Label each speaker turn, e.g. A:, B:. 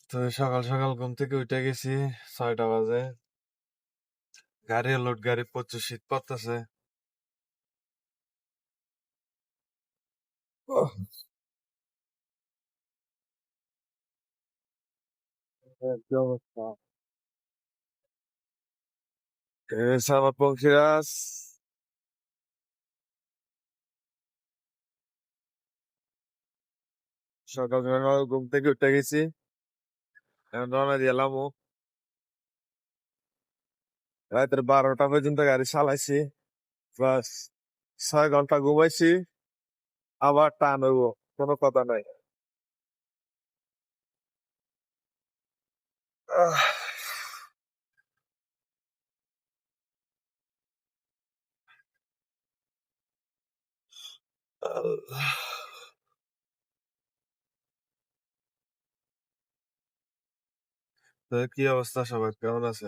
A: তো সকাল সকাল ঘুম থেকে উঠে গেছি 6টা বাজে। গাড়ি লোড গাড়ি, প্রচুর শীত পড়তেছে। কি অবস্থা? আমার পঙ্খিরাজ। সকাল সকাল ঘুম থেকে উঠে গেছি, এখন রওনা দিলাম। রাতের 12টা পর্যন্ত গাড়ি চালাইছি, বাস 6 ঘন্টা ঘুমাইছি, আবার টান হইব, কোনো কথা নাই। আহ, আল্লাহ। তো কি অবস্থা, সবার কেমন আছে?